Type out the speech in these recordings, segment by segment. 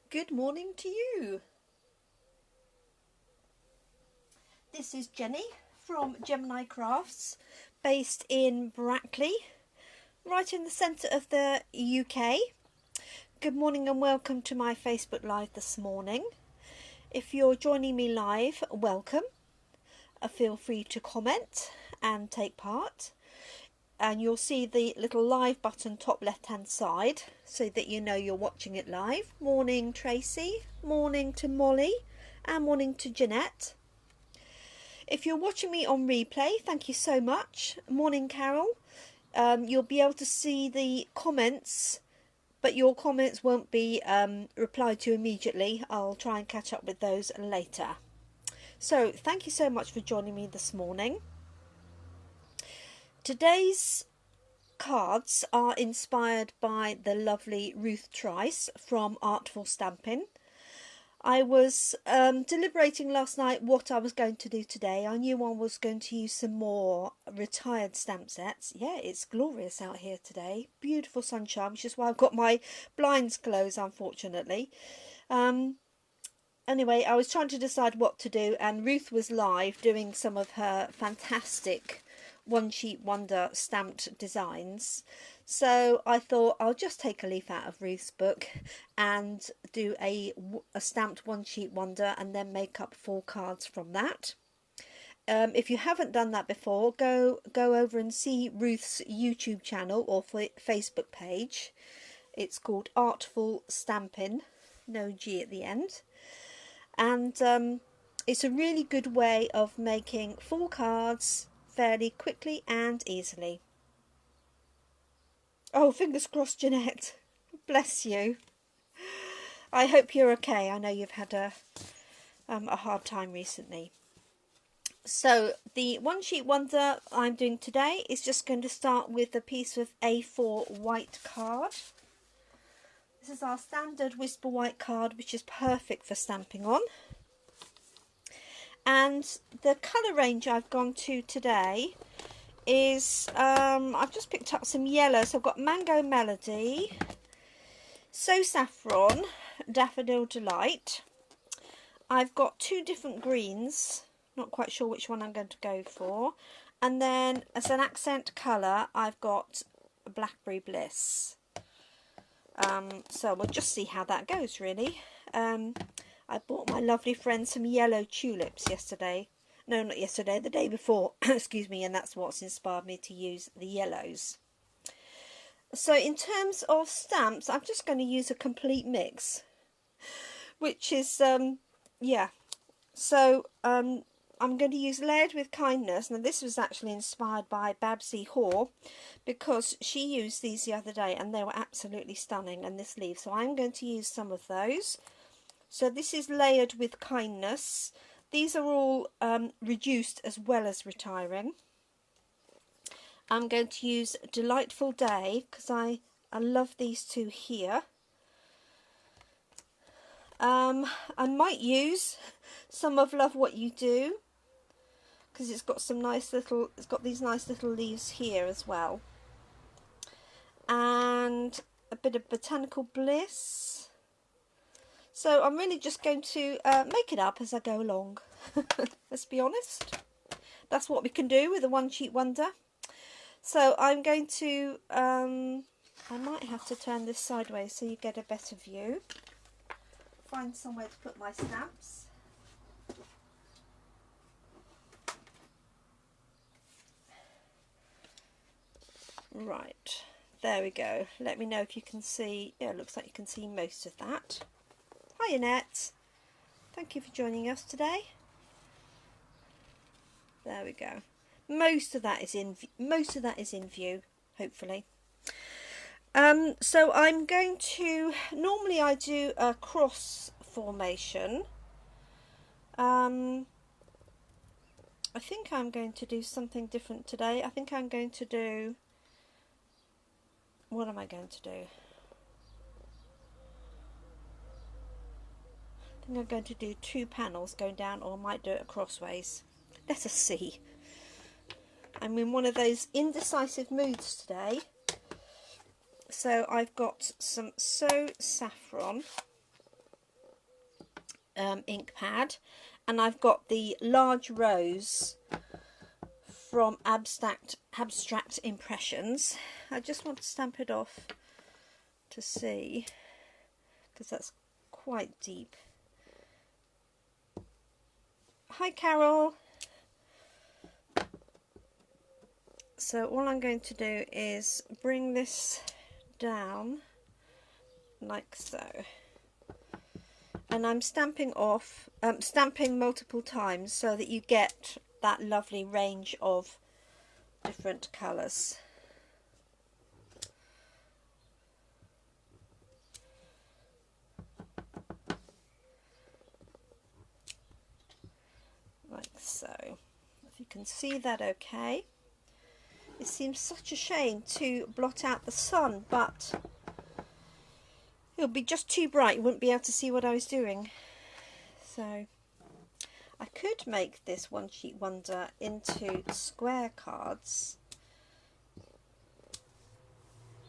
Good morning to you. This is Jenny from Gemini Crafts, based in Brackley, right in the centre of the UK. Good morning and welcome to my Facebook Live this morning. If you're joining me live, welcome. Feel free to comment and take part. And you'll see the little live button top left hand side so that you know you're watching it live. Morning Tracy, morning to Molly, and morning to Jeanette. If you're watching me on replay, thank you so much. Morning Carol. You'll be able to see the comments, but your comments won't be replied to immediately. I'll try and catch up with those later. So thank you so much for joining me this morning. Today's cards are inspired by the lovely Ruth Trice from Artful Stampin'. I was deliberating last night what I was going to do today. I knew I was going to use some more retired stamp sets. Yeah, it's glorious out here today. Beautiful sunshine, which is why I've got my blinds closed, unfortunately. Anyway, I was trying to decide what to do, and Ruth was live doing some of her fantastic One Sheet Wonder stamped designs. So I thought I'll just take a leaf out of Ruth's book and do a stamped One Sheet Wonder and then make up 4 cards from that. If you haven't done that before, go over and see Ruth's YouTube channel or Facebook page. It's called Artful Stampin', no G at the end. And it's a really good way of making 4 cards fairly quickly and easily. Oh, fingers crossed, Jeanette. Bless you. I hope you're okay. I know you've had a hard time recently. So the One Sheet Wonder I'm doing today is just going to start with a piece of A4 white card. This is our standard Whisper white card, which is perfect for stamping on. And the colour range I've gone to today is, I've just picked up some yellow. So I've got Mango Melody, So Saffron, Daffodil Delight. I've got 2 different greens, not quite sure which one I'm going to go for. And then as an accent colour, I've got Blackberry Bliss. So we'll just see how that goes, really. I bought my lovely friend some yellow tulips yesterday. No, not yesterday, the day before. Excuse me, and that's what's inspired me to use the yellows. So in terms of stamps, I'm just going to use a complete mix, which is, yeah. So I'm going to use Layered with Kindness. Now this was actually inspired by Babsy Hoare, because she used these the other day and they were absolutely stunning, and this leaf. So I'm going to use some of those. So this is Layered with Kindness. These are all reduced as well as retiring. I'm going to use Delightful Day because I love these 2 here. I might use some of Love What You Do because it's got some nice little, it's got these nice little leaves here as well. And a bit of Botanical Bliss. So I'm really just going to make it up as I go along. Let's be honest. That's what we can do with a One Sheet Wonder. So I'm going to, I might have to turn this sideways so you get a better view. Find somewhere to put my stamps. Right, there we go. Let me know if you can see. Yeah, it looks like you can see most of that. Hi Annette, thank you for joining us today. There we go. Most of that is in view, hopefully. So I'm going to, normally I do a cross formation. I think I'm going to do something different today. I think I'm going to do, what am I going to do? I think I'm going to do 2 panels going down, or I might do it crossways. Let us see. I'm in one of those indecisive moods today. So I've got some So Saffron. ink pad, and I've got the large rose from Abstract Impressions. I just want to stamp it off to see, because that's quite deep. Hi Carol. So all I'm going to do is bring this down like so, and I'm stamping off, stamping multiple times so that you get that lovely range of different colours. Like so. If you can see that okay. It seems such a shame to blot out the sun, but it'll be just too bright. You wouldn't be able to see what I was doing. So I could make this One Sheet Wonder into square cards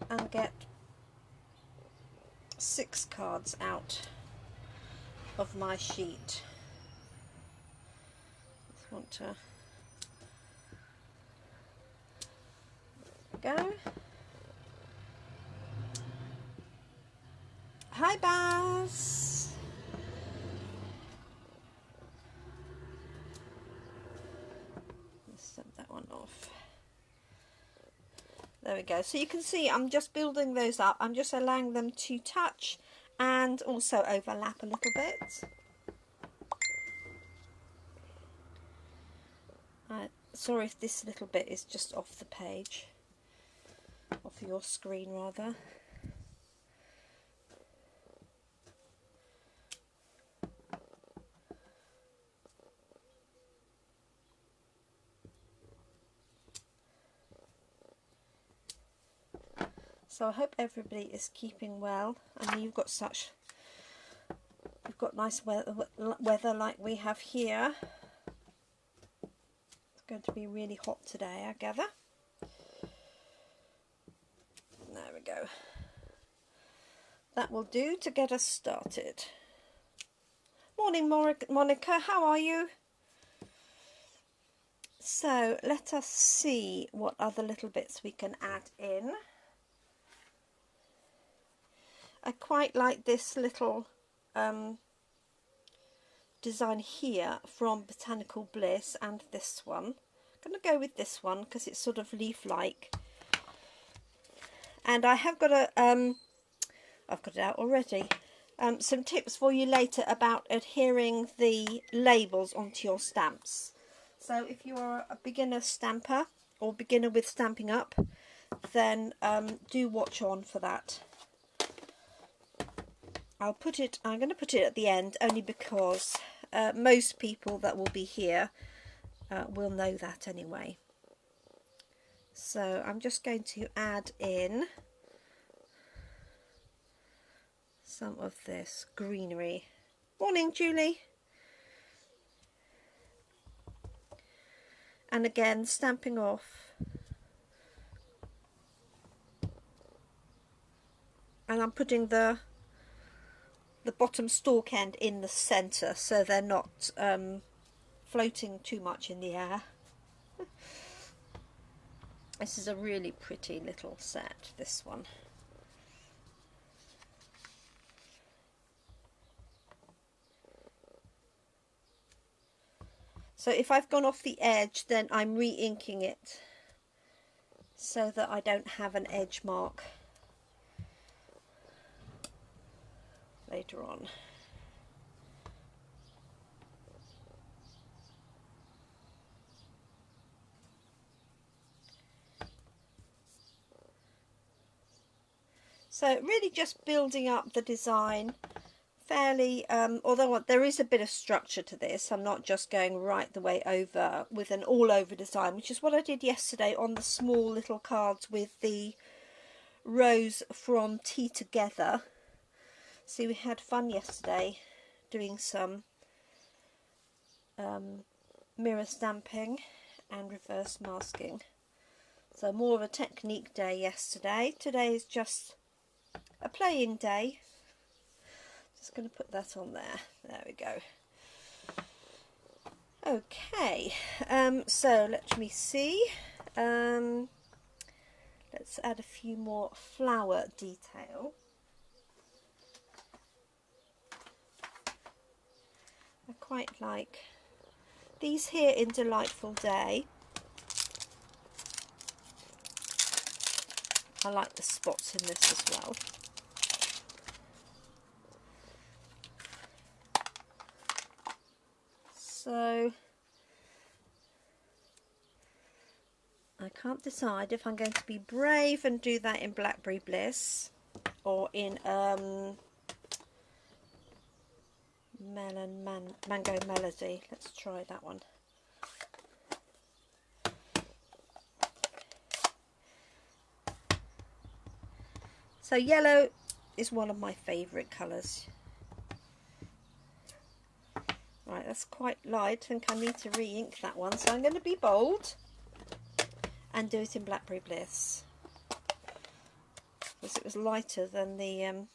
and get 6 cards out of my sheet. Just want to go. Hi Baz. Let's set that one off. There we go. So you can see I'm just building those up. I'm just allowing them to touch and also overlap a little bit. Sorry if this little bit is just off the page, off your screen rather. So I hope everybody is keeping well. I mean, you've got nice weather like we have here. It's going to be really hot today, I gather. There we go. That will do to get us started. Morning, Monica, how are you? So let us see what other little bits we can add in. I quite like this little design here from Botanical Bliss, and this one. I'm going to go with this one because it's sort of leaf-like. And I have got a, I've got it out already, some tips for you later about adhering the labels onto your stamps. So if you're a beginner stamper or beginner with Stampin' Up, then do watch on for that. I'm going to put it at the end only because most people that will be here will know that anyway. So I'm just going to add in some of this greenery. Morning, Julie. And again, stamping off. And I'm putting the bottom stalk end in the centre so they're not floating too much in the air. This is a really pretty little set, this one. So if I've gone off the edge, then I'm re-inking it so that I don't have an edge mark later on. So really just building up the design fairly, although there is a bit of structure to this. I'm not just going right the way over with an all over design, which is what I did yesterday on the small little cards with the rose from Tea Together. See, we had fun yesterday doing some mirror stamping and reverse masking. So more of a technique day yesterday. Today is just a playing day. just going to put that on there. There we go. Okay, so let me see. Let's add a few more flower detail. I quite like these here in Delightful Day. I like the spots in this as well. So I can't decide if I'm going to be brave and do that in Blackberry Bliss or in Mango Melody. Let's try that one. So yellow is one of my favourite colours. Right, that's quite light. I think I need to re-ink that one. So I'm going to be bold and do it in Blackberry Bliss, because it was lighter than the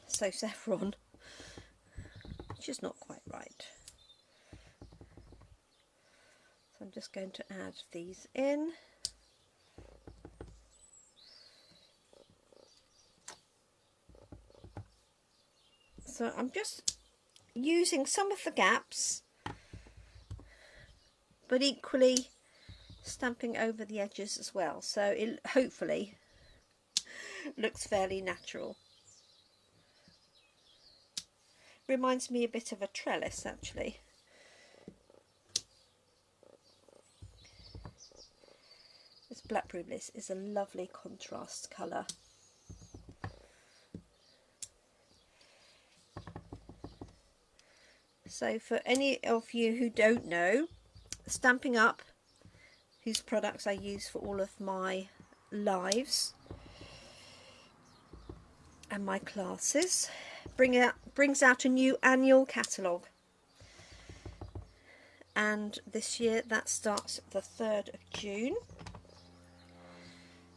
So Saffron, which is not quite right. So I'm just going to add these in. So I'm just using some of the gaps, but equally stamping over the edges as well, so it hopefully looks fairly natural. Reminds me a bit of a trellis actually. This Blackberry Bliss is a lovely contrast colour. So for any of you who don't know, Stampin' Up, whose products I use for all of my lives and my classes, brings out a new annual catalogue, and this year that starts the 3rd of June.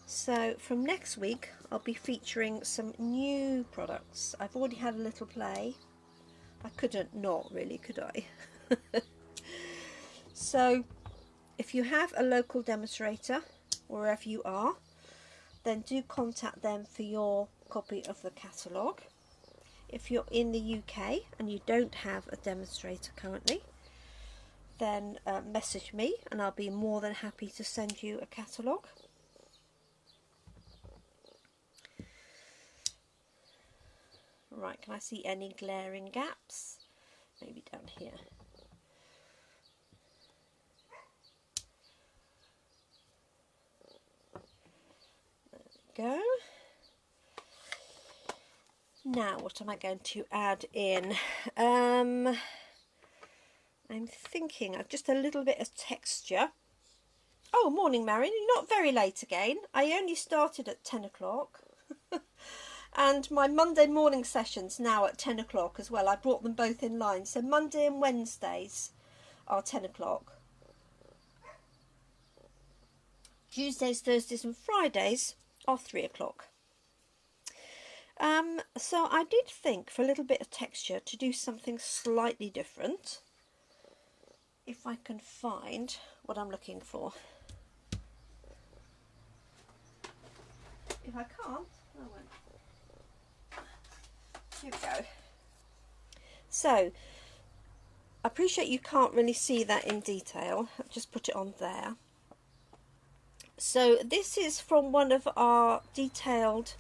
So from next week I'll be featuring some new products. I've already had a little play. I couldn't not really, could I? So if you have a local demonstrator wherever you are, then do contact them for your copy of the catalogue. If you're in the UK and you don't have a demonstrator currently, then message me and I'll be more than happy to send you a catalogue. Right, can I see any glaring gaps? Maybe down here. There we go. Now what am I going to add in? I'm thinking of just a little bit of texture. Oh, morning Marion, you're not very late again. I only started at 10 o'clock. And my Monday morning sessions now at 10 o'clock as well. I brought them both in line. So Monday and Wednesdays are 10 o'clock. Tuesdays, Thursdays and Fridays are 3 o'clock. So I did think for a little bit of texture to do something slightly different. If I can find what I'm looking for. If I can't, I won't. Here we go. So, I appreciate you can't really see that in detail. I've just put it on there. So this is from one of our detailed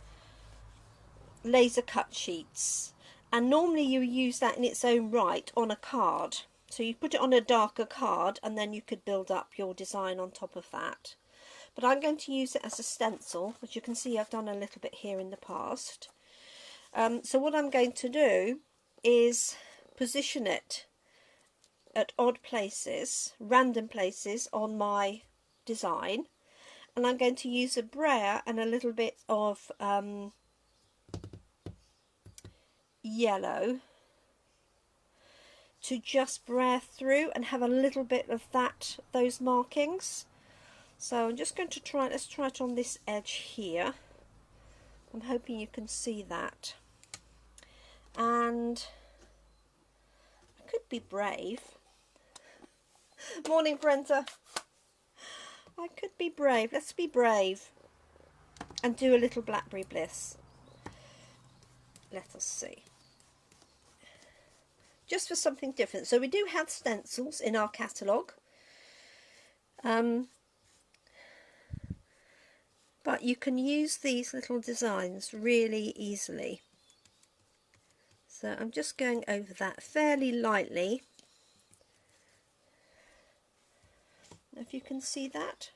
laser cut sheets. And normally you use that in its own right on a card. So you put it on a darker card and then you could build up your design on top of that. But I'm going to use it as a stencil, which you can see I've done a little bit here in the past. So what I'm going to do is position it at odd places, random places on my design, and I'm going to use a brayer and a little bit of yellow to just brayer through and have a little bit of those markings. So I'm just going to let's try it on this edge here. I'm hoping you can see that. And I could be brave. Morning, Brenda. I could be brave. Let's be brave and do a little Blackberry Bliss. Let us see. Just for something different. So we do have stencils in our catalogue. But you can use these little designs really easily. So I'm just going over that fairly lightly. If you can see that.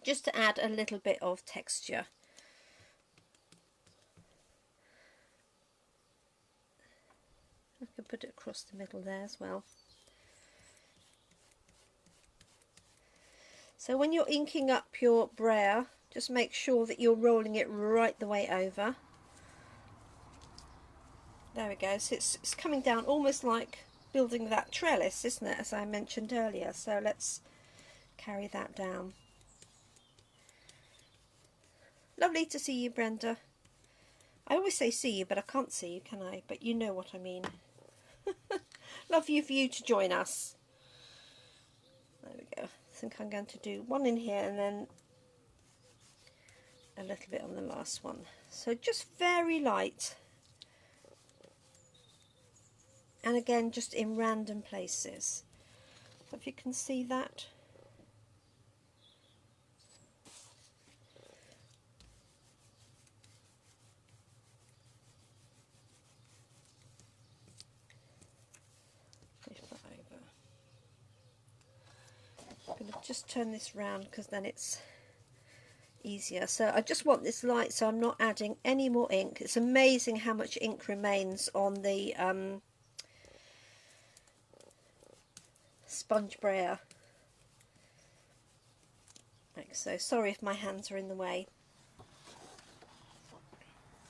Just to add a little bit of texture. I can put it across the middle there as well. So when you're inking up your brayer, just make sure that you're rolling it right the way over. There we go. So it's coming down almost like building that trellis, isn't it, as I mentioned earlier. So let's carry that down. Lovely to see you, Brenda. I always say see you, but I can't see you, can I? But you know what I mean. Lovely of you to join us. There we go. I think I'm going to do one in here and then a little bit on the last one. So just very light. And again, just in random places. So if you can see that. I'm going to just turn this round because then it's easier. So I just want this light, so I'm not adding any more ink. It's amazing how much ink remains on the sponge brayer. Like so. Sorry if my hands are in the way.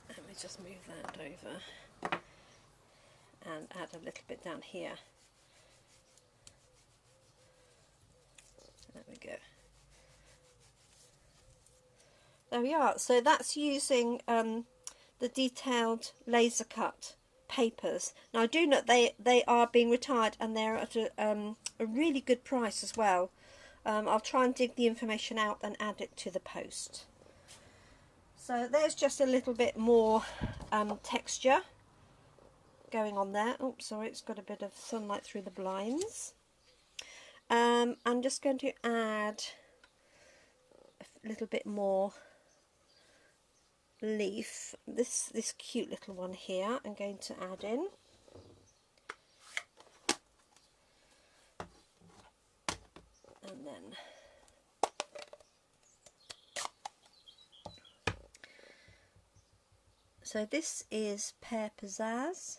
Let me just move that over and add a little bit down here. There we go. There we are. So that's using the detailed laser cut papers. Now I do know they are being retired and they're at a really good price as well. I'll try and dig the information out and add it to the post. So there's just a little bit more texture going on there. Oh, sorry, it's got a bit of sunlight through the blinds. I'm just going to add a little bit more leaf. This cute little one here I'm going to add in. And then so this is Pear Pizzazz.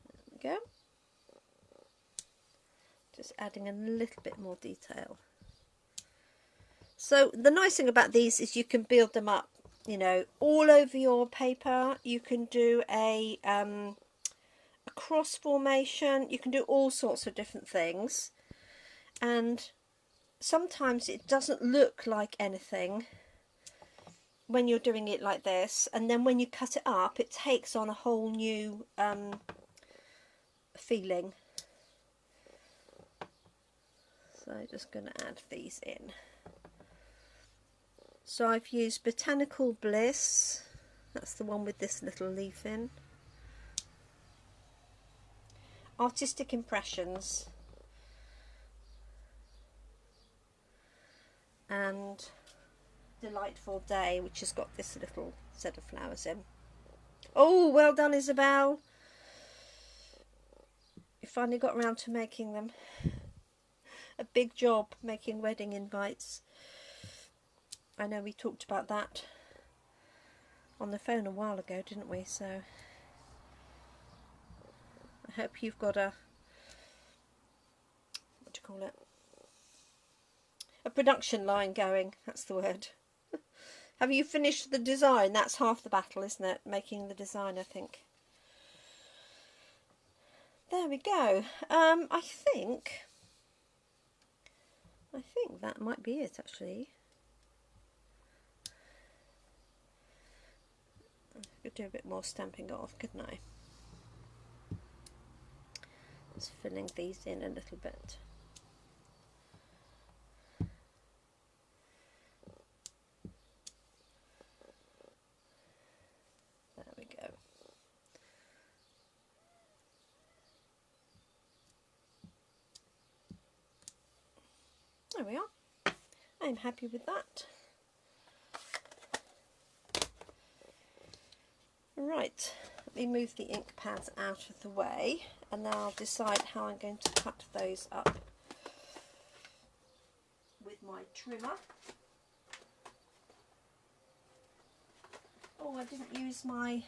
There we go. Just adding a little bit more detail. So the nice thing about these is you can build them up, you know, all over your paper. You can do a cross formation. You can do all sorts of different things. And sometimes it doesn't look like anything when you're doing it like this. And then when you cut it up, it takes on a whole new feeling. So I'm just going to add these in. So I've used Botanical Bliss, that's the one with this little leaf in. Artistic Impressions. And Delightful Day, which has got this little set of flowers in. Oh, well done, Isabel. You finally got around to making them. A big job making wedding invites. I know we talked about that on the phone a while ago, didn't we? So I hope you've got a, what do you call it? A production line going, that's the word. Have you finished the design? That's half the battle, isn't it? Making the design, I think. There we go. I think I think that might be it actually. I could do a bit more stamping off, couldn't I? Just filling these in a little bit. There we go. There we are. I'm happy with that. Right, let me move the ink pads out of the way and then I'll decide how I'm going to cut those up with my trimmer. Oh, I didn't use my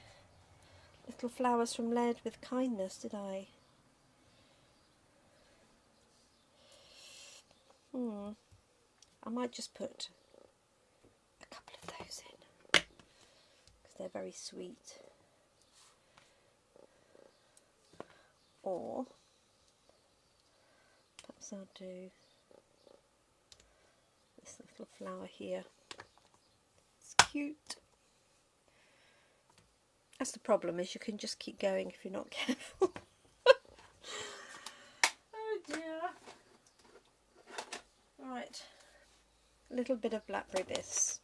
little flowers from Laird with Kindness, did I? I might just put a couple of those in because they're very sweet. Or perhaps I'll do this little flower here. It's cute. That's the problem, is you can just keep going if you're not careful. Oh dear. Right, a little bit of blackberry biss.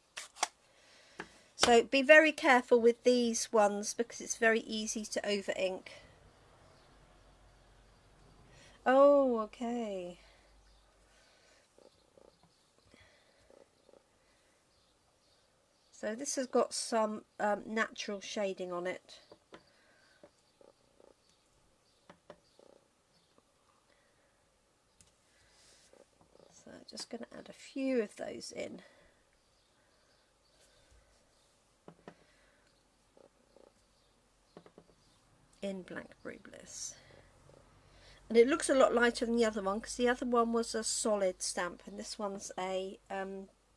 So be very careful with these ones because it's very easy to over ink. Oh, okay. So this has got some natural shading on it. So just going to add a few of those in Blackberry Bliss. And it looks a lot lighter than the other one because the other one was a solid stamp and this one's a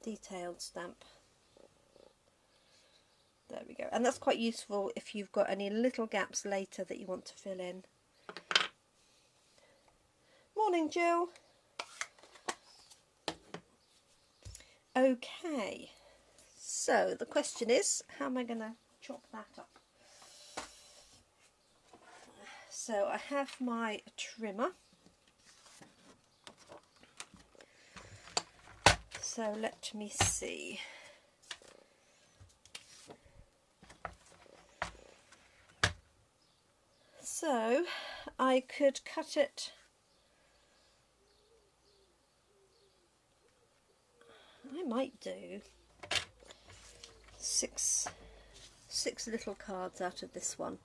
detailed stamp. There we go. And that's quite useful if you've got any little gaps later that you want to fill in. Morning, Jill. Okay, so the question is, how am I going to chop that up? So I have my trimmer. So let me see. So I could cut it. I might do six little cards out of this one,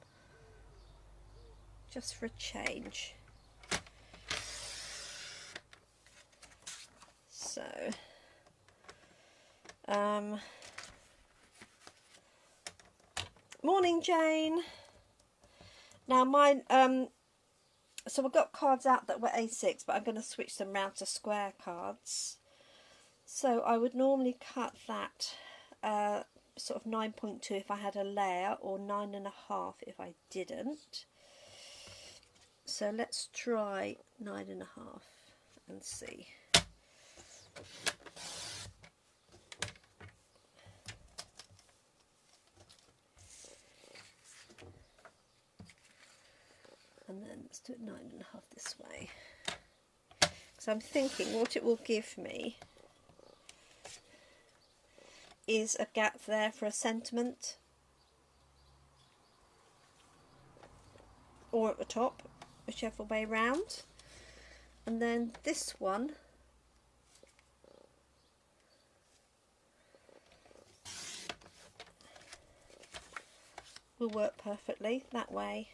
just for a change. So morning, Jane. Now mine, so I've got cards out that were A6, but I'm going to switch them round to square cards. So I would normally cut that sort of 9.2 if I had a layer, or 9.5 if I didn't. So let's try 9.5 and see. And then let's do it 9.5 this way. So I'm thinking what it will give me is a gap there for a sentiment, or at the top, whichever way round. And then this one will work perfectly that way,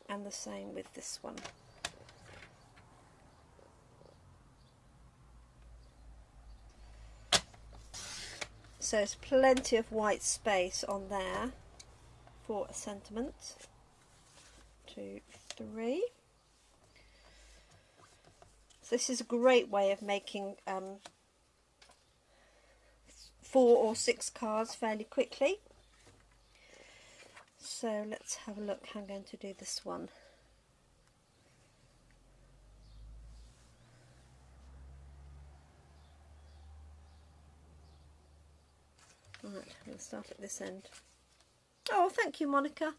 and the same with this one. So there's plenty of white space on there for a sentiment. 2, 3. So this is a great way of making 4 or 6 cards fairly quickly. So let's have a look how I'm going to do this one. We'll start at this end. Oh, thank you, Monica.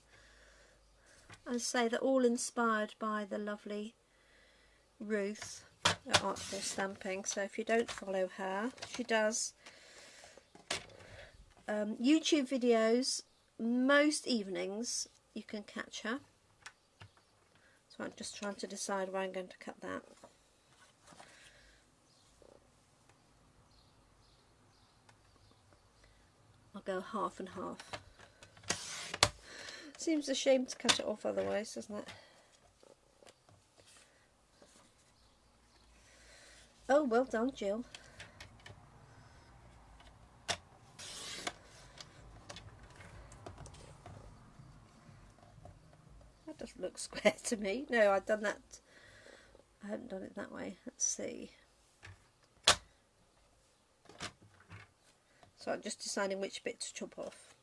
I say they're all inspired by the lovely Ruth at Artful Stamping. So if you don't follow her, she does YouTube videos most evenings. You can catch her. So I'm just trying to decide where I'm going to cut that. I'll go half and half. Seems a shame to cut it off otherwise, doesn't it? Oh, well done, Jill. That doesn't look square to me. No, I've done that. I haven't done it that way. Let's see. So I'm just deciding which bit to chop off.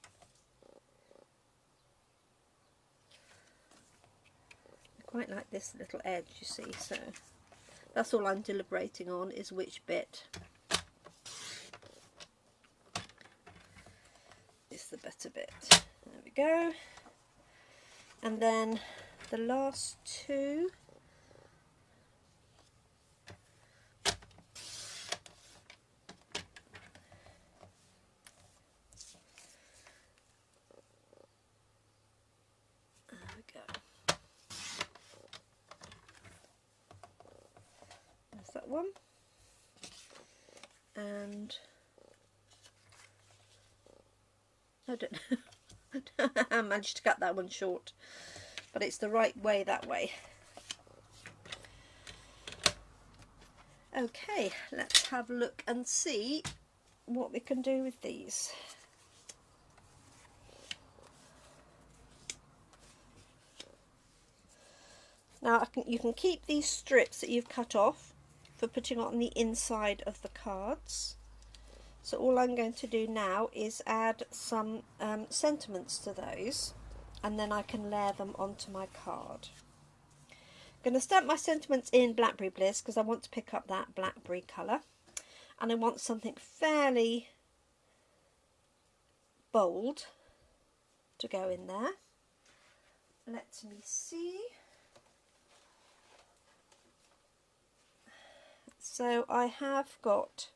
I quite like this little edge, you see, so that's all I'm deliberating on, is which bit is the better bit. There we go. And then the last two. That one, and I don't know. I managed to cut that one short, but it's the right way that way. Okay, let's have a look and see what we can do with these. Now you can keep these strips that you've cut off for putting on the inside of the cards. So all I'm going to do now is add some sentiments to those, and then I can layer them onto my card. I'm going to stamp my sentiments in Blackberry Bliss because I want to pick up that blackberry colour, and I want something fairly bold to go in there. Let me see. So I have got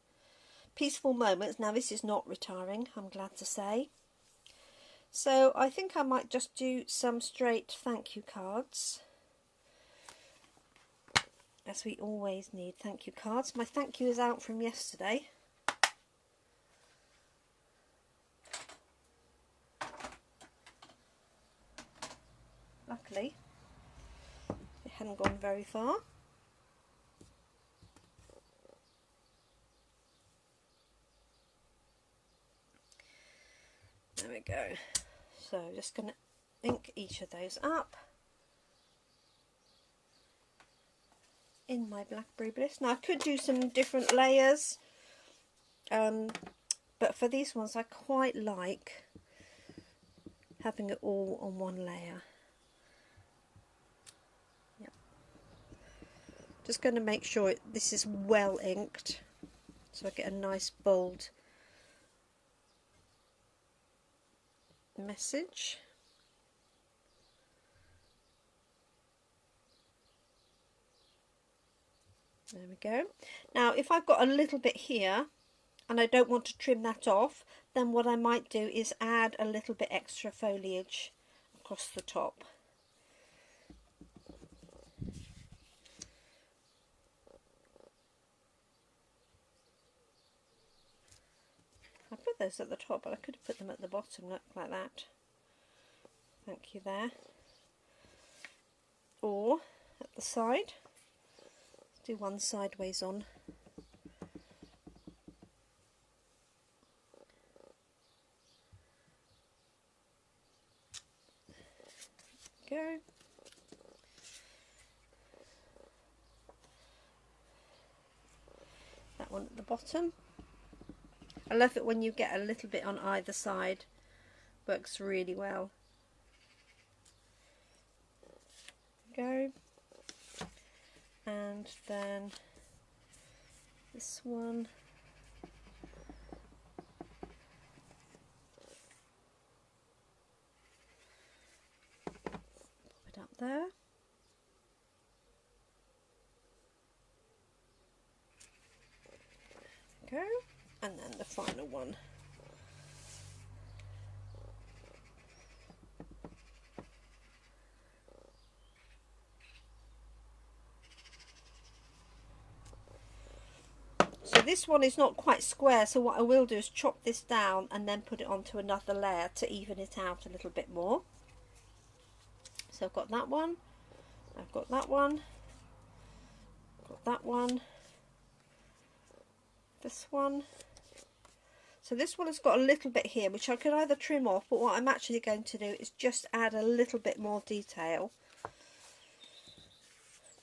Peaceful Moments. Now this is not retiring, I'm glad to say. So I think I might just do some straight thank you cards, as we always need thank you cards. My thank you is out from yesterday. Luckily, it hadn't gone very far. There we go. So just going to ink each of those up in my Blackberry Bliss. Now I could do some different layers, but for these ones I quite like having it all on one layer. Yep. Just going to make sure this is well inked so I get a nice bold message. There we go. Now if I've got a little bit here and I don't want to trim that off, then what I might do is add a little bit extra foliage across the top. I put those at the top, but I could have put them at the bottom, look, like that. Thank you there. Or at the side. Let's do one sideways on. Go. That one at the bottom. I love it when you get a little bit on either side. Works really well. Go. And then this one. there. Go, and then the final one. So this one is not quite square, so what I will do is chop this down and then put it onto another layer to even it out a little bit more. So I've got that one, I've got that one, got that one, this one. So this one has got a little bit here which I could either trim off, but what I'm actually going to do is just add a little bit more detail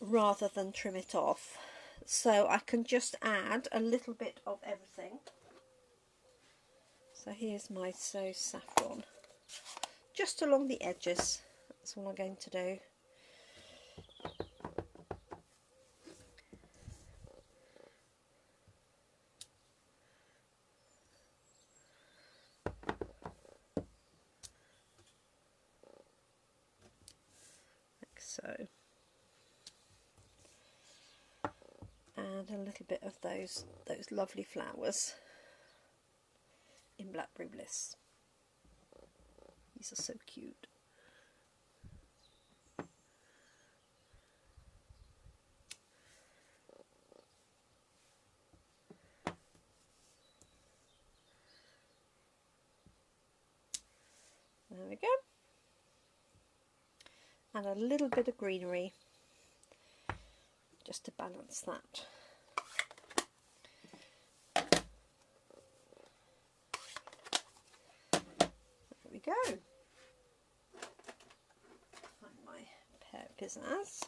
rather than trim it off. So I can just add a little bit of everything. So here's my So Saffron, just along the edges. That's all I'm going to do. Like so. And a little bit of those lovely flowers in Blackberry Bliss. These are so cute. There we go. And a little bit of greenery just to balance that. There we go. Find my pair of pizzazz.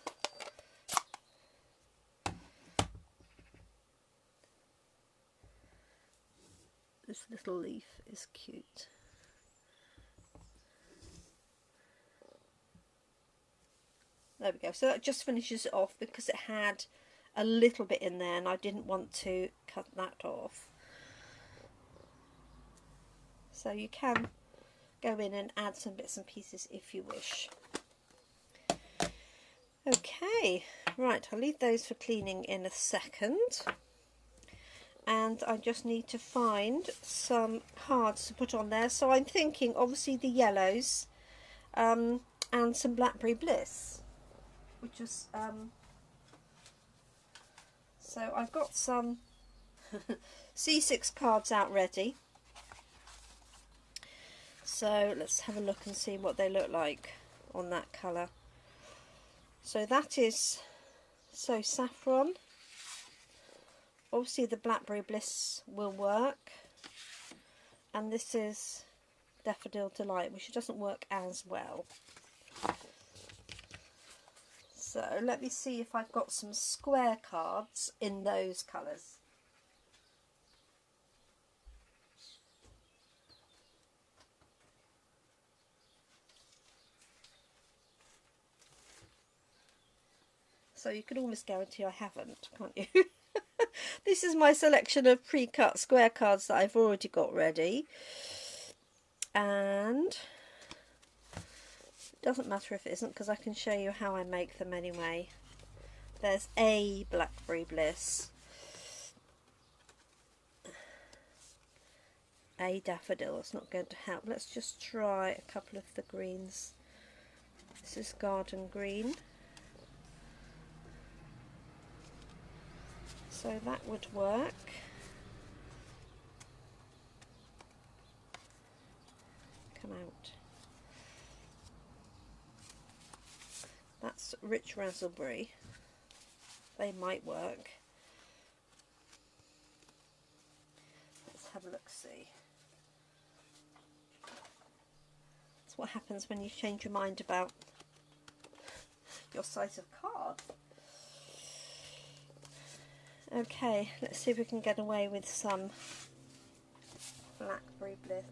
This little leaf is cute. There we go. So that just finishes it off because it had a little bit in there and I didn't want to cut that off. So you can go in and add some bits and pieces if you wish. Okay, right, I'll leave those for cleaning in a second. And I just need to find some cards to put on there. So I'm thinking obviously the yellows and some Blackberry Bliss. Which is so I've got some C6 cards out ready, so let's have a look and see what they look like on that colour. So that is So Saffron. Obviously the Blackberry Bliss will work, and this is Daffodil Delight, which doesn't work as well. So let me see if I've got some square cards in those colours. So you can almost guarantee I haven't, can't you? This is my selection of pre-cut square cards that I've already got ready. And doesn't matter if it isn't, because I can show you how I make them anyway. There's a Blackberry Bliss, a daffodil. It's not going to help. Let's just try a couple of the greens. This is Garden Green, so that would work. Come out. That's Rich Raspberry. They might work. Let's have a look-see. That's what happens when you change your mind about your size of card. Okay, let's see if we can get away with some Blackberry Bliss,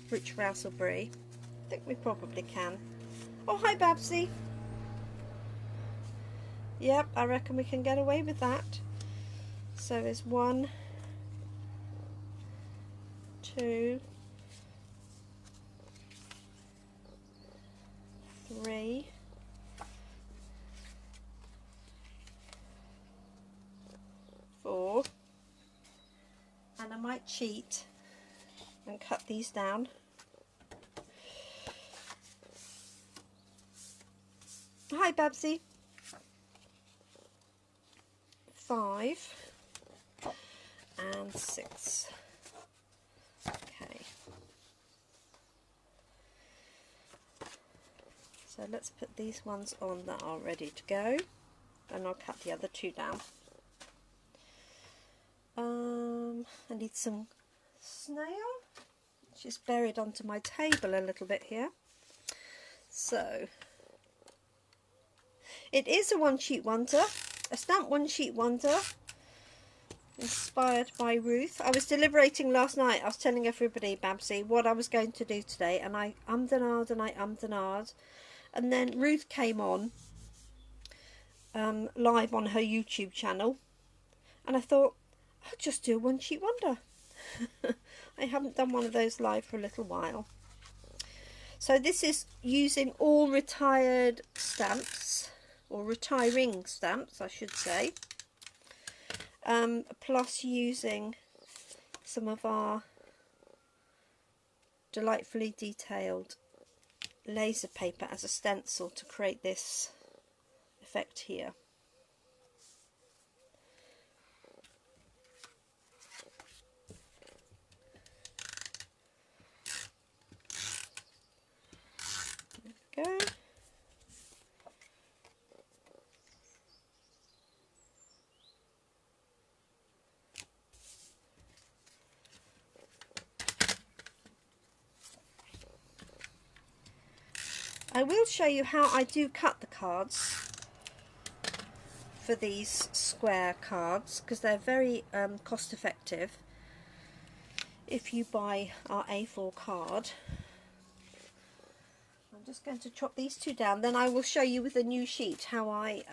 Rich Raspberry. I think we probably can. Oh, hi Babsy. Yep, I reckon we can get away with that. So there's 1, 2, 3, white sheet and cut these down. Hi Babsy. 5 and 6. Okay. So let's put these ones on that are ready to go, and I'll cut the other 2 down. I need some snail. She's buried onto my table a little bit here. So it is a one sheet wonder, a stamp one sheet wonder, inspired by Ruth. I was deliberating last night. I was telling everybody, Babsy, what I was going to do today, and I ummed and ahed and I ummed and ahed, and then Ruth came on live on her YouTube channel, and I thought I'll just do a one sheet wonder. I haven't done one of those live for a little while. So this is using all retired stamps, or retiring stamps I should say, plus using some of our delightfully detailed laser paper as a stencil to create this effect here. There we go. I will show you how I do cut the cards for these square cards, because they're very cost effective if you buy our A4 card. I'm just going to chop these 2 down, then I will show you with a new sheet how I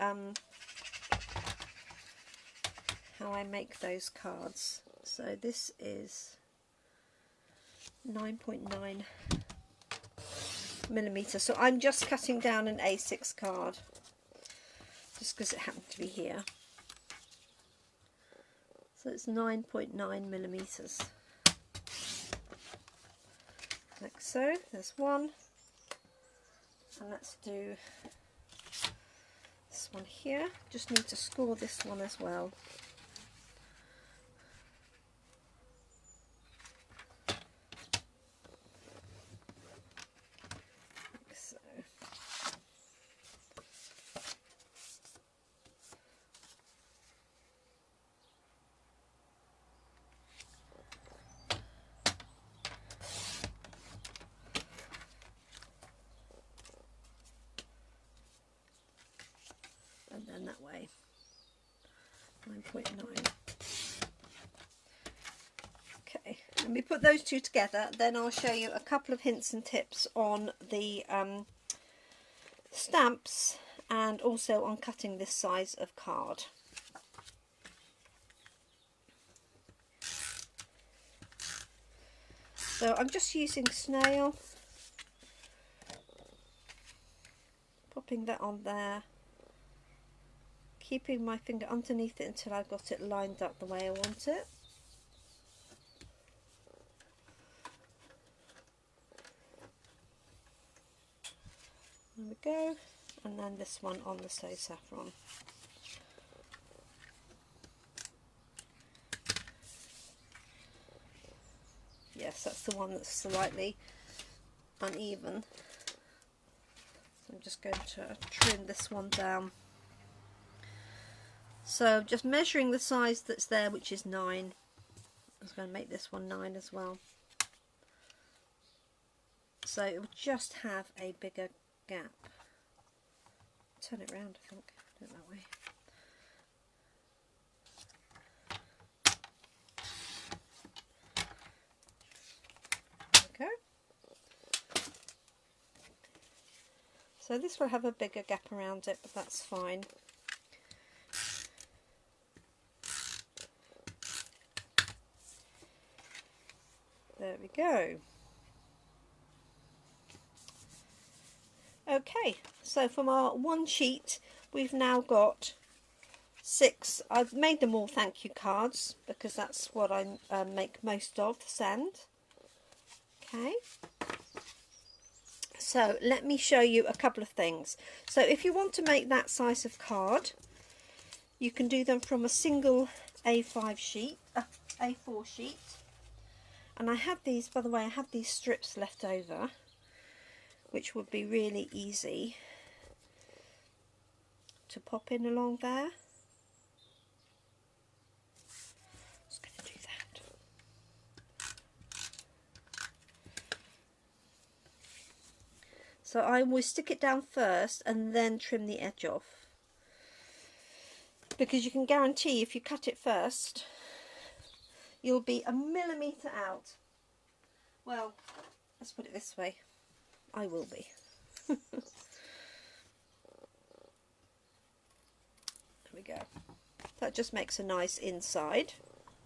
make those cards. So this is 9.9 millimeters, so I'm just cutting down an A6 card just because it happened to be here. So it's 9.9 millimeters, like so. There's one, and let's do this one here. Just need to score this one as well. And then that way, 9.9. Okay, let me put those 2 together, then I'll show you a couple of hints and tips on the stamps, and also on cutting this size of card. So I'm just using snail, popping that on there, keeping my finger underneath it until I've got it lined up the way I want it. There we go, and then this one on the So Saffron. Yes, that's the one that's slightly uneven. So I'm just going to trim this one down. So just measuring the size that's there, which is 9. I was going to make this one 9 as well. So it will just have a bigger gap. Turn it round, I think. Do it that way. There we go. So this will have a bigger gap around it, but that's fine. There we go. Okay, so from our one sheet we've now got 6. I've made them all thank you cards because that's what I make most of to send. Okay. So let me show you a couple of things. So if you want to make that size of card, you can do them from a single A4 sheet. And I have these, by the way, I have these strips left over, which would be really easy to pop in along there. Just going to do that. So I always stick it down first and then trim the edge off, because you can guarantee if you cut it first, you'll be a millimetre out. Well, let's put it this way, I will be. There we go. That just makes a nice inside.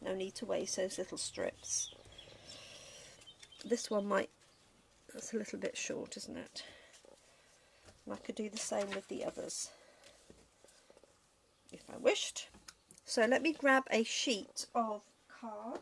No need to waste those little strips. This one might, that's a little bit short, isn't it? And I could do the same with the others if I wished. So let me grab a sheet of card.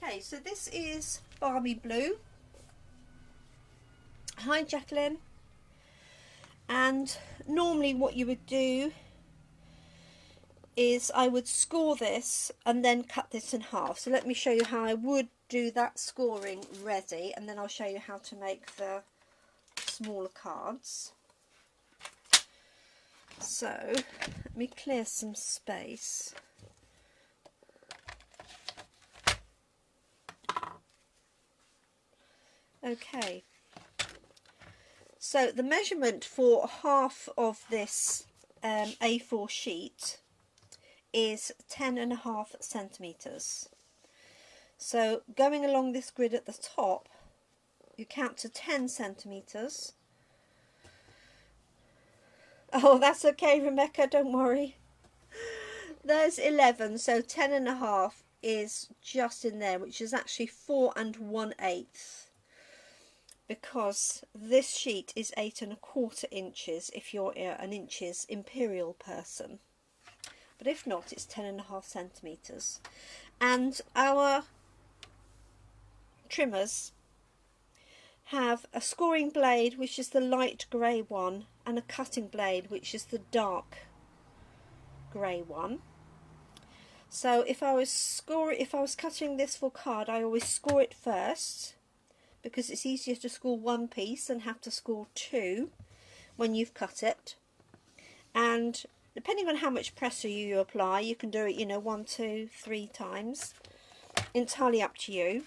Okay, so this is Balmy Blue. Hi Jacqueline. And normally what you would do is I would score this and then cut this in half. So let me show you how I would do that scoring ready, and then I'll show you how to make the smaller cards. So let me clear some space. Okay. So the measurement for half of this A4 sheet is 10.5 centimetres. So going along this grid at the top, you count to 10 centimetres. Oh, that's okay, Rebecca, don't worry. There's 11, so 10.5 is just in there, which is actually 4 1/8. Because this sheet is 8 1/4 inches if you're an inches imperial person, but if not, it's 10.5 centimetres. And our trimmers have a scoring blade, which is the light grey one, and a cutting blade, which is the dark grey one. So if I was cutting this for card, I always score it first, because it's easier to score one piece than have to score two when you've cut it. And depending on how much pressure you apply, you can do it, you know, 1, 2, 3 times. Entirely up to you.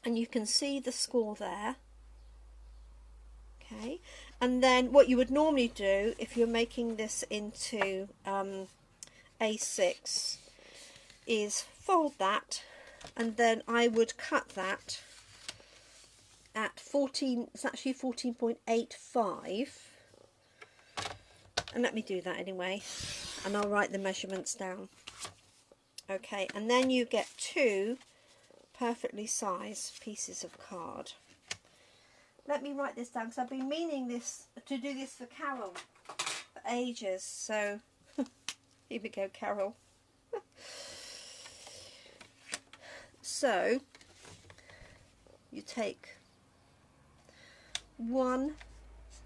And you can see the score there. Okay. And then what you would normally do if you're making this into A6 is fold that, and then I would cut that at 14, it's actually 14.85, and let me do that anyway, and I'll write the measurements down. Okay, and then you get 2 perfectly sized pieces of card. Let me write this down, because I've been meaning to do this for Carol for ages, so here we go, Carol. So you take one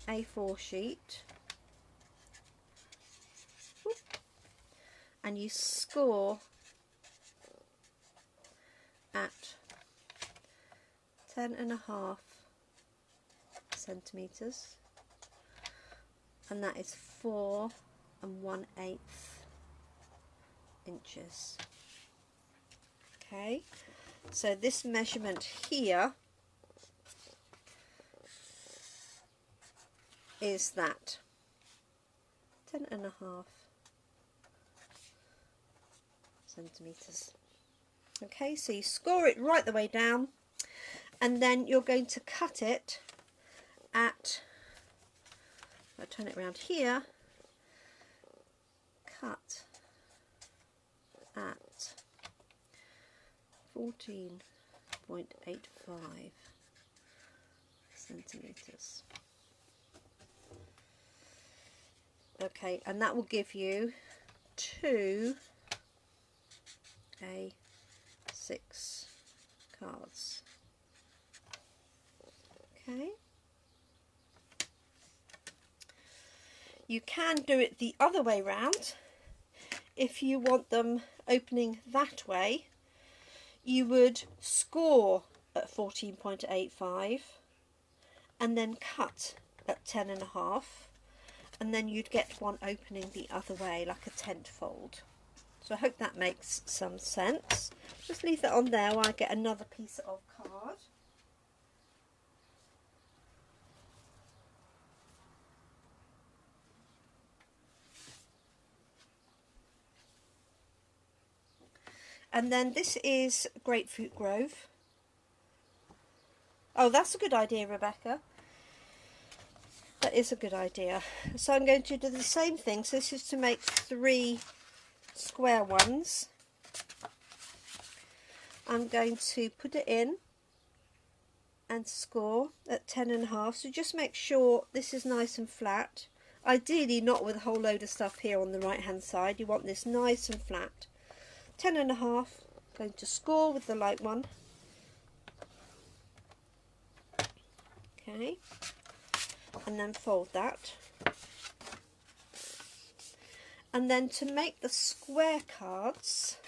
A4 sheet and you score at 10.5 centimetres, and that is 4 1/8 inches. Okay, so this measurement here is that 10.5 centimetres. Okay, so you score it right the way down, and then you're going to cut it at, I'll turn it around here, cut at 14.85 centimetres. Okay, and that will give you 2 A6 cards. Okay. You can do it the other way round. If you want them opening that way, you would score at 14.85 and then cut at 10.5, and then you'd get one opening the other way like a tent fold. So I hope that makes some sense. Just leave that on there while I get another piece of card. And then this is Grapefruit Grove. Oh, that's a good idea, Rebecca. That is a good idea. So I'm going to do the same thing. So this is to make 3 square ones. I'm going to put it in and score at 10.5. So just make sure this is nice and flat. Ideally not with a whole load of stuff here on the right hand side. You want this nice and flat. 10.5, going to score with the light one. Okay, and then fold that. And then to make the square cards,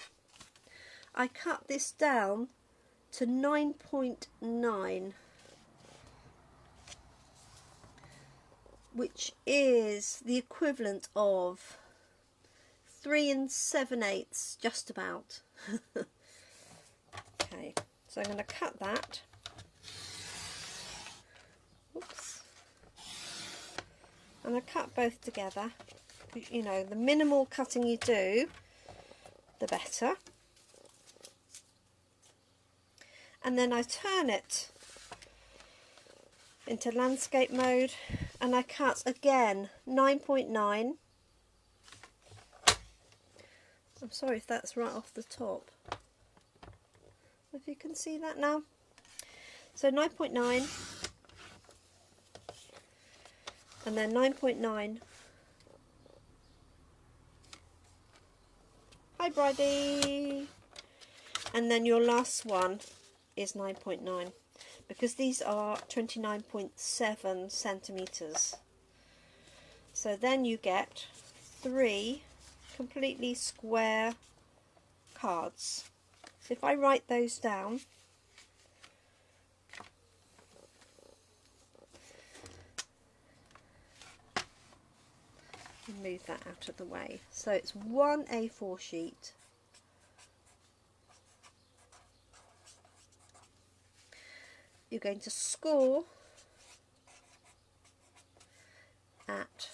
I cut this down to 9.9, which is the equivalent of 3 7/8, just about. Okay, so I'm going to cut that. Oops. And I cut both together. You know, the minimal cutting you do, the better. And then I turn it into landscape mode, and I cut again 9.9. I'm sorry if that's right off the top. If you can see that now. So 9.9 and then 9.9. Hi Bridie. And then your last one is 9.9, because these are 29.7 centimetres. So then you get 3 completely square cards. So if I write those down, and move that out of the way. So it's 1 A4 sheet, you're going to score at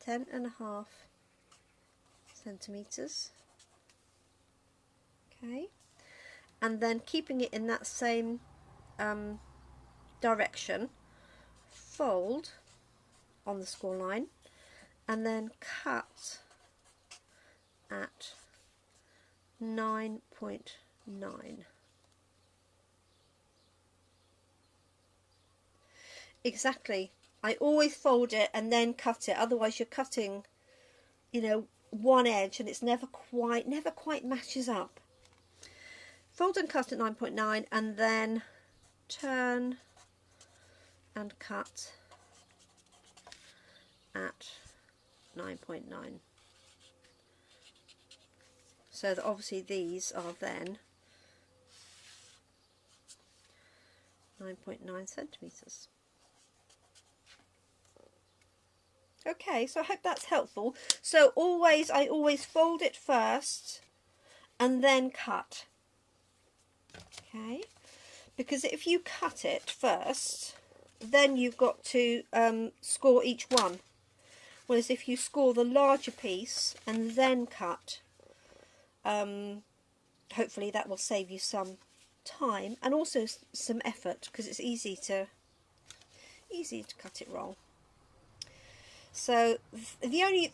10.5 centimetres. Okay, and then keeping it in that same direction, fold on the score line and then cut at 9.9. Exactly. I always fold it and then cut it, otherwise you're cutting, you know, one edge and it's never quite matches up. Fold and cut at 9.9 and then turn and cut at 9.9. So that obviously these are then 9.9 centimetres. Okay, so I hope that's helpful. So I always fold it first and then cut. Okay, because if you cut it first, then you've got to score each one. Whereas if you score the larger piece and then cut, hopefully that will save you some time and also some effort, because it's easy to cut it wrong. So the only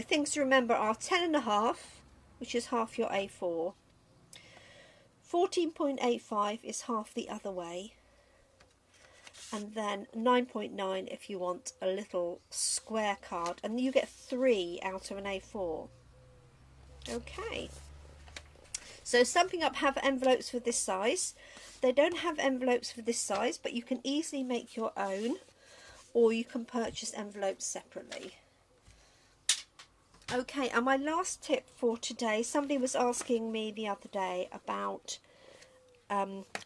things to remember are 10.5, which is half your A4, 14.85 is half the other way, and then 9.9 if you want a little square card, and you get 3 out of an A4. Okay, so Stampin' Up have envelopes for this size. They don't have envelopes for this size, but you can easily make your own, or you can purchase envelopes separately. Okay, and my last tip for today, somebody was asking me the other day about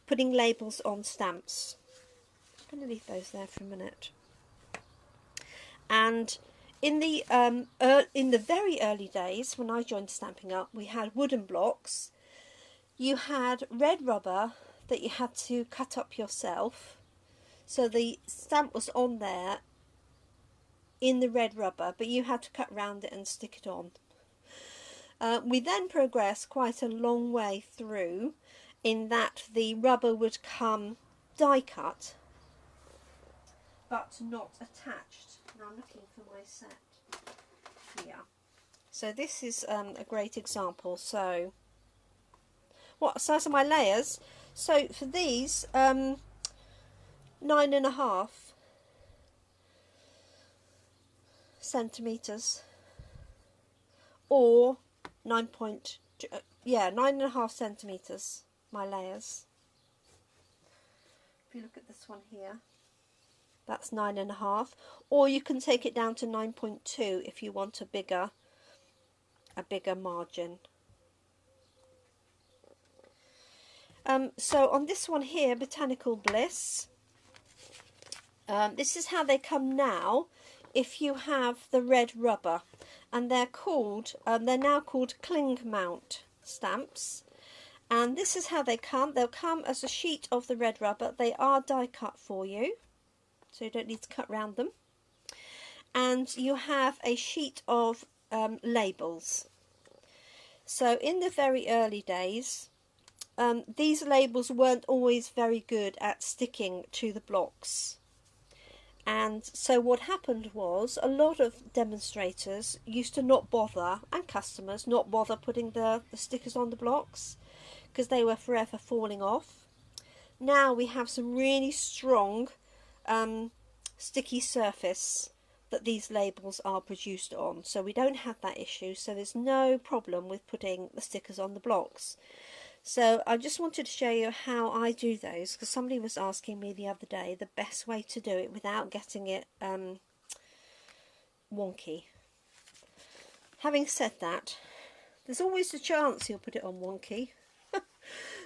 putting labels on stamps. I'm going to leave those there for a minute. And in the very early days, when I joined Stampin' Up, we had wooden blocks. You had red rubber that you had to cut up yourself, so the stamp was on there in the red rubber, but you had to cut round it and stick it on. We then progressed quite a long way through, in that the rubber would come die cut but not attached. Now I'm looking for my set here. So this is a great example. So what size are my layers? So for these, 9.5 centimeters, or 9.5 centimeters, my layers. If you look at this one here, that's 9.5, or you can take it down to 9.2 if you want a bigger margin. So on this one here, Botanical Bliss, this is how they come now if you have the red rubber, and they're now called cling mount stamps. And this is how they come. They'll come as a sheet of the red rubber. They are die cut for you, so you don't need to cut round them. And you have a sheet of labels. So in the very early days, these labels weren't always very good at sticking to the blocks. And so what happened was, a lot of demonstrators used to not bother, and customers not bother putting the stickers on the blocks, because they were forever falling off. Now we have some really strong sticky surface that these labels are produced on, so we don't have that issue, so there's no problem with putting the stickers on the blocks. So I just wanted to show you how I do those, because somebody was asking me the other day the best way to do it without getting it wonky. Having said that, there's always a chance you'll put it on wonky.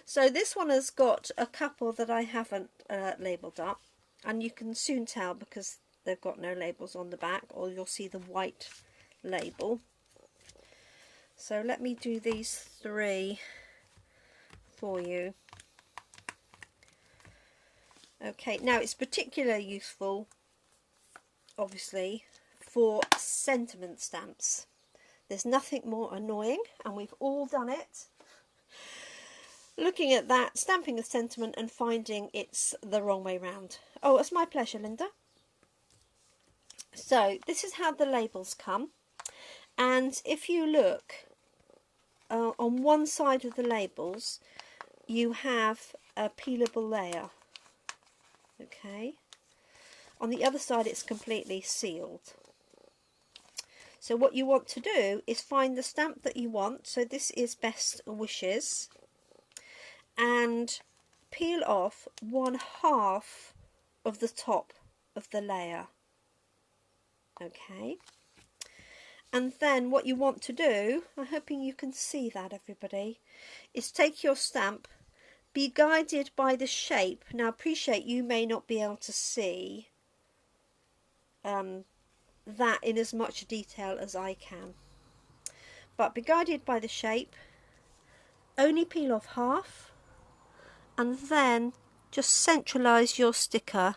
So this one has got a couple that I haven't labelled up, and you can soon tell because they've got no labels on the back, or you'll see the white label. So let me do these 3 for you. Okay, now it's particularly useful, obviously, for sentiment stamps. There's nothing more annoying, and we've all done it, looking at that, stamping a sentiment and finding it's the wrong way round. Oh, it's my pleasure, Linda. So this is how the labels come, and if you look on one side of the labels, you have a peelable layer. Okay, on the other side it's completely sealed. So what you want to do is find the stamp that you want. So this is Best Wishes, and peel off 1/2 of the top of the layer. Okay, and then what you want to do, I'm hoping you can see that, everybody, is take your stamp, be guided by the shape. Now appreciate you may not be able to see that in as much detail as I can, but be guided by the shape, only peel off half, and then just centralise your sticker,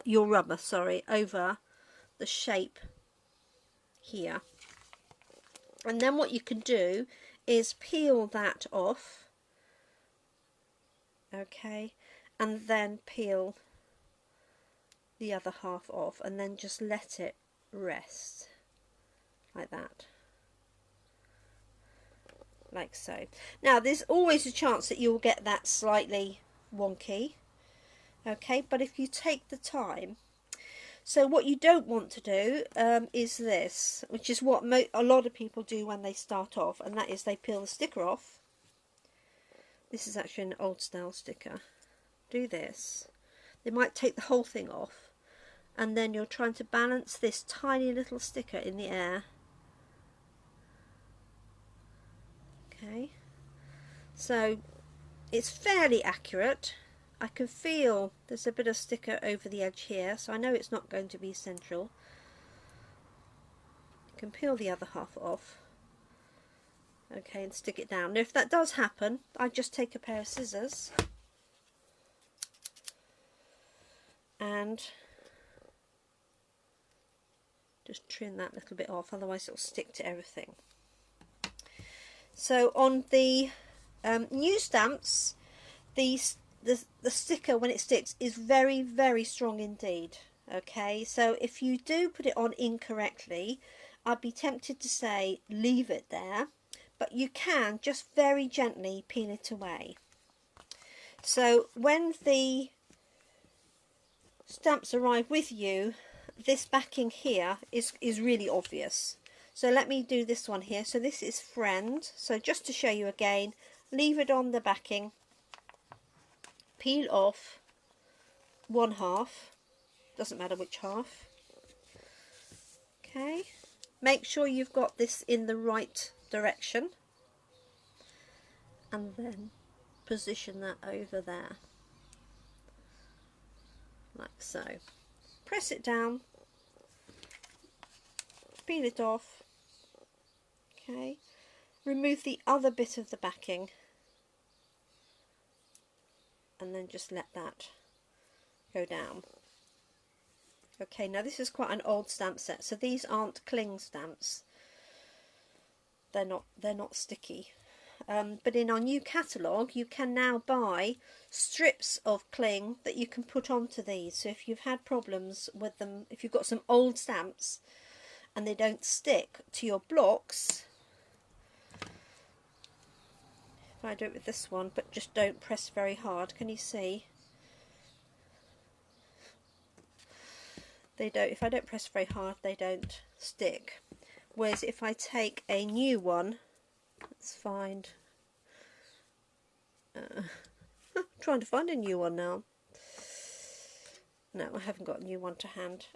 your rubber, sorry, over the shape here. And then what you can do is peel that off, okay, and then peel the other half off, and then just let it rest like that. like so. Now there's always a chance that you'll get that slightly wonky, okay, but if you take the time. So what you don't want to do is this, which is what a lot of people do when they start off, and that is they peel the sticker off. This is actually an old style sticker. Do this. They might take the whole thing off, and then you're trying to balance this tiny little sticker in the air. Okay, so it's fairly accurate. I can feel there's a bit of sticker over the edge here, so I know it's not going to be central. You can peel the other half off, okay, and stick it down. Now if that does happen, I just take a pair of scissors and just trim that little bit off, otherwise it'll stick to everything. So on the new stamps, the sticker, when it sticks, is very, very strong indeed. Okay, so if you do put it on incorrectly, I'd be tempted to say leave it there, but you can just very gently peel it away. So when the stamps arrive with you, this backing here is really obvious. So let me do this one here. So this is friend. So just to show you again, leave it on the backing, peel off one half, doesn't matter which half. Okay, make sure you've got this in the right direction, and then position that over there like so. Press it down, peel it off. Okay, remove the other bit of the backing, and then just let that go down. Okay, now this is quite an old stamp set, so these aren't cling stamps. They're not sticky. But in our new catalogue, you can now buy strips of cling that you can put onto these. So if you've had problems with them, if you've got some old stamps and they don't stick to your blocks, if I do it with this one, but just don't press very hard, can you see? They don't. If I don't press very hard, they don't stick. Whereas if I take a new one, let's find. Trying to find a new one now. No, I haven't got a new one to hand.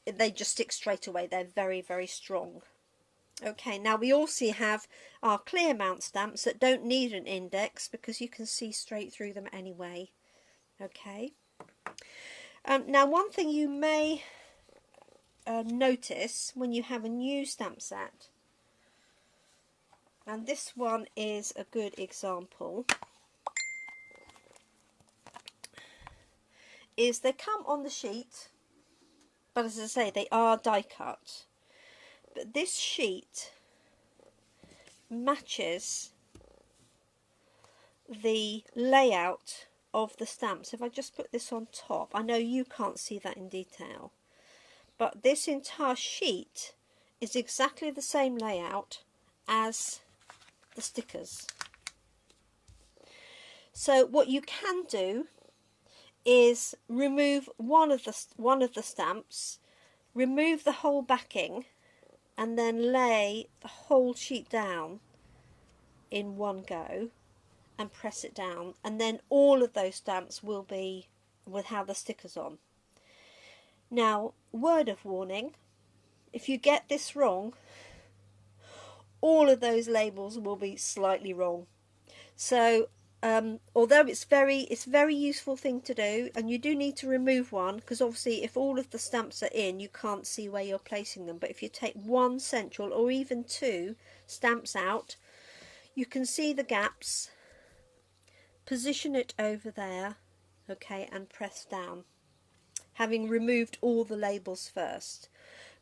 They just stick straight away. They're very, very strong. Okay, now we also have our clear mount stamps that don't need an index because you can see straight through them anyway. Okay. Now one thing you may notice when you have a new stamp set, and this one is a good example, is they come on the sheet, but as I say, they are die cut. But this sheet matches the layout of the stamps. If I just put this on top, I know you can't see that in detail, but this entire sheet is exactly the same layout as the stickers. So what you can do is remove one of the stamps, remove the whole backing, and then lay the whole sheet down in one go and press it down, and then all of those stamps will be with how the sticker's on. Now, word of warning, if you get this wrong, all of those labels will be slightly wrong. So although it's very useful thing to do, and you do need to remove one, because obviously if all of the stamps are in, you can't see where you're placing them. But if you take one central or even two stamps out, you can see the gaps, position it over there, okay, and press down, having removed all the labels first.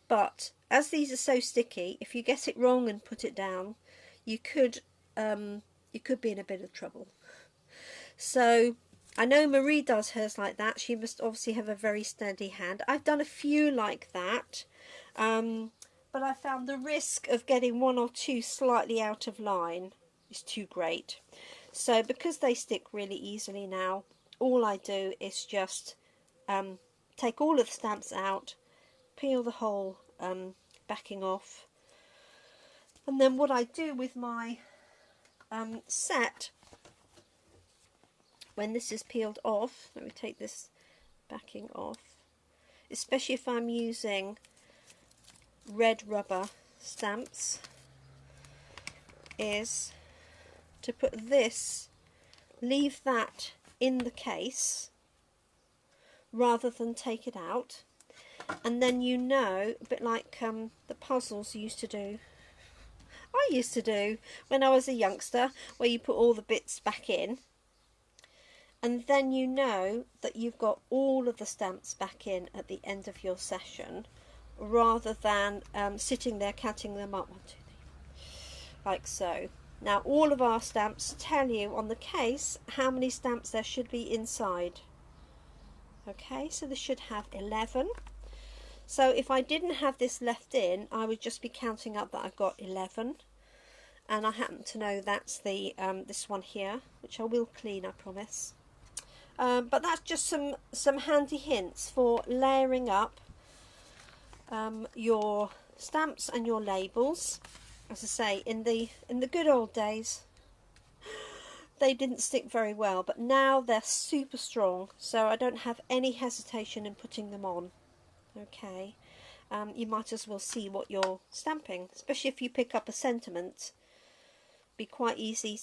But as these are so sticky, if you get it wrong and put it down, you could be in a bit of trouble. So I know Marie does hers like that. She must obviously have a very steady hand. I've done a few like that, but but I found the risk of getting one or two slightly out of line is too great. So because they stick really easily now, all I do is just take all of the stamps out, peel the whole backing off, and then what I do with my set, when this is peeled off, let me take this backing off, especially if I'm using red rubber stamps, is to put this, leave that in the case rather than take it out, and then you know, a bit like the puzzles I used to do when I was a youngster, where you put all the bits back in, and then you know that you've got all of the stamps back in at the end of your session, rather than sitting there counting them up, 1, 2, 3, like so. Now all of our stamps tell you on the case how many stamps there should be inside. Okay, so this should have 11. So if I didn't have this left in, I would just be counting up that I've got 11. And I happen to know that's the this one here, which I will clean, I promise. But that's just some handy hints for layering up your stamps and your labels. As I say, in the good old days, they didn't stick very well, but now they're super strong, so I don't have any hesitation in putting them on. Okay, you might as well see what you're stamping, especially if you pick up a sentiment. Be quite easy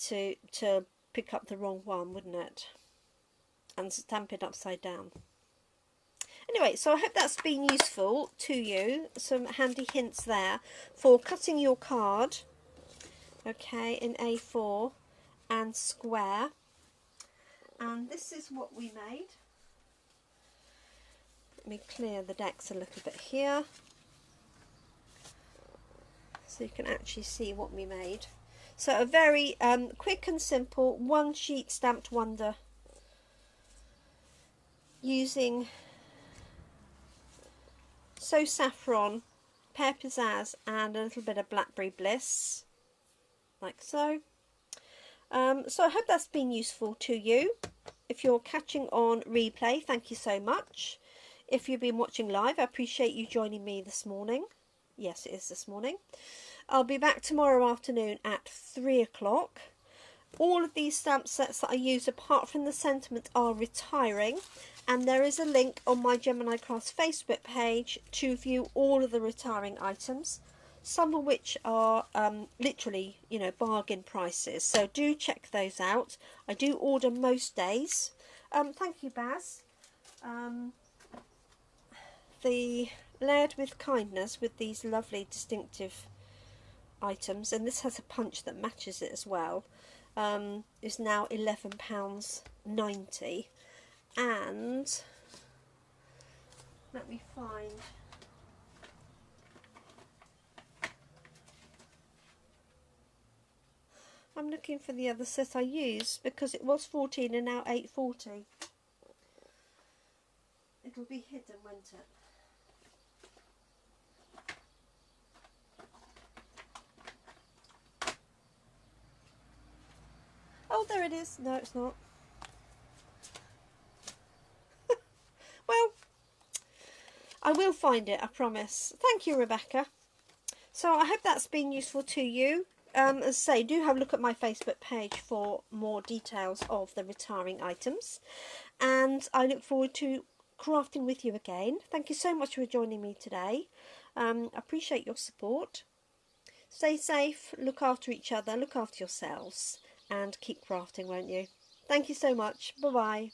to pick up the wrong one, wouldn't it, and stamp it upside down. Anyway, so I hope that's been useful to you. Some handy hints there for cutting your card, okay, in A4 and square. And this is what we made. Let me clear the decks a little bit here so you can actually see what we made. So a very quick and simple one sheet stamped wonder using So Saffron, Pear Pizzazz and a little bit of Blackberry Bliss, like so. So I hope that's been useful to you. If you're catching on replay, thank you so much. If you've been watching live, I appreciate you joining me this morning. Yes, it is this morning. I'll be back tomorrow afternoon at 3 o'clock. All of these stamp sets that I use, apart from the sentiment, are retiring, and there is a link on my Gemini Crafts Facebook page to view all of the retiring items, some of which are literally, you know, bargain prices. So do check those out. I do order most days. Thank you, Baz. The Layered with Kindness with these lovely distinctive items, and this has a punch that matches it as well, is now £11.90. And let me find, I'm looking for the other set I used because it was 14 and now 8.40. It'll be hidden, won't it? Oh, there it is. No, it's not. Well, I will find it, I promise. Thank you, Rebecca. So I hope that's been useful to you. As I say, do have a look at my Facebook page for more details of the retiring items. And I look forward to crafting with you again. Thank you so much for joining me today. I appreciate your support. Stay safe, look after each other, look after yourselves, and keep crafting, won't you? Thank you so much. Bye-bye.